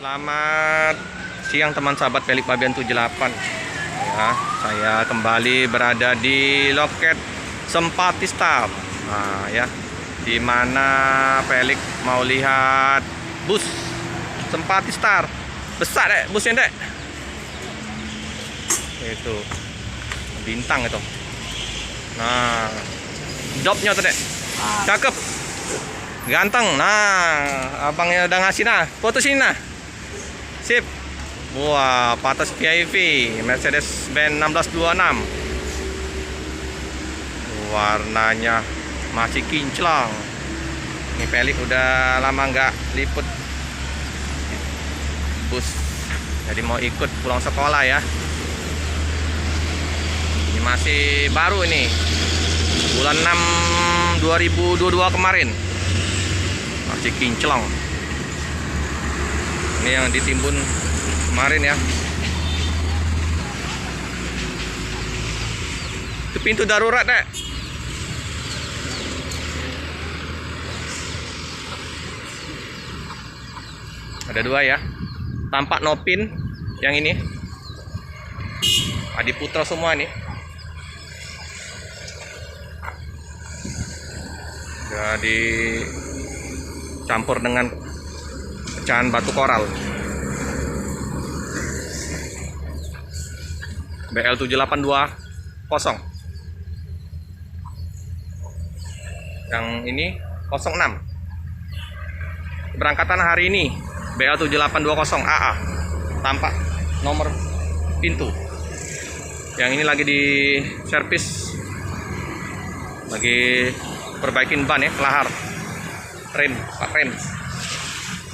Selamat siang teman sahabat Pelik Pabean 78. Ya, saya kembali berada di loket Sempati Star. Nah, ya, di mana Pelik mau lihat bus Sempati Star. Besar deh busnya deh. Itu bintang itu. Nah, jobnya tuh deh. Cakep. Ganteng. Nah, abangnya udah ngasih nah. Foto sini nah. Sip. Wah, patas VIP Mercedes-Benz 1626. Warnanya masih kinclong. Ini Pelik udah lama nggak liput bus. Jadi mau ikut pulang sekolah ya. Ini masih baru ini. Bulan 6 2022 kemarin. Masih kinclong. Ini yang ditimbun kemarin ya. Itu pintu darurat deh. Ada dua ya. Tampak Nopin yang ini. Adi Putra semua nih. Udah dicampur dengan pecahan batu koral. BL7820. Yang ini 06. Keberangkatan hari ini BL7820 AA. Tampak nomor pintu. Yang ini lagi di servis. Lagi perbaikin ban ya, lahar. Rem, pak rem.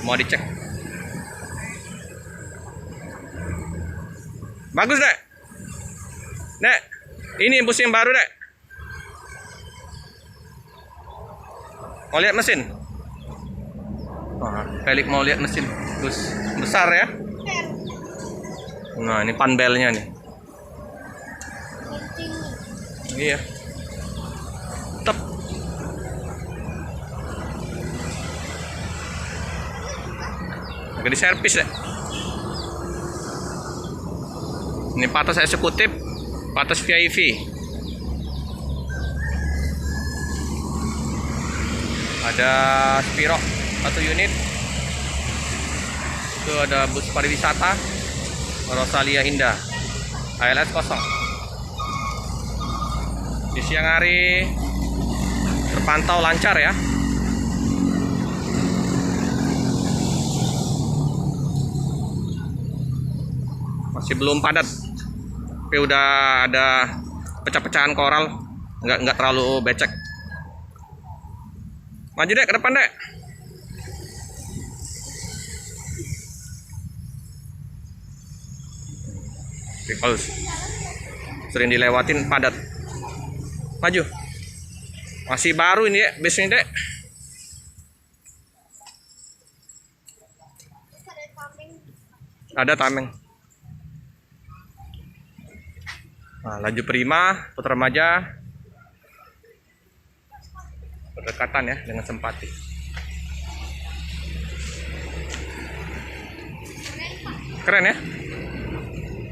Mau dicek. Bagus dek. Dek, ini bus yang baru dek. Mau lihat mesin? Pelik mau lihat mesin bus besar ya. Nah, ini panbelnya nih. Iya. Tep. Agak di servis deh. Ini patas eksekutif, patas VIP. Ada Spiro 1 unit. Itu ada bus pariwisata Rosalia Indah ALS 0. Di siang hari terpantau lancar ya. Masih belum padat, tapi udah ada pecah-pecahan koral, nggak terlalu becek. Maju dek ke depan dek. Kalau sering dilewatin padat. Maju. Masih baru ini ya bus ini dek. Ada tameng. Nah, laju prima, putar remaja, berdekatan ya dengan Sempati. Keren ya?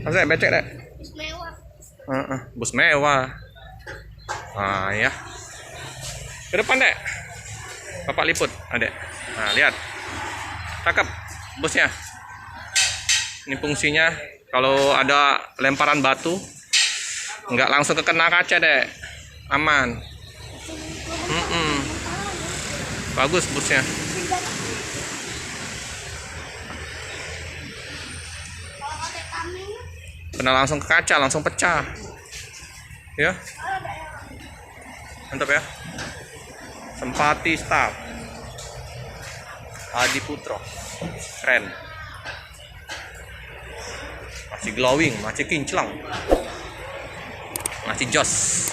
Masa becek deh? Bus mewah. Bus mewah. Nah ya. Ke depan dek. Bapak liput, adek. Nah lihat, cakep busnya. Ini fungsinya kalau ada lemparan batu. Nggak langsung kena kaca deh, aman. Bagus busnya. Kena langsung ke kaca, langsung pecah. Ya, mantap ya. Sempati Star Adi Putra, keren. Masih glowing, masih kinclong. Masih jos.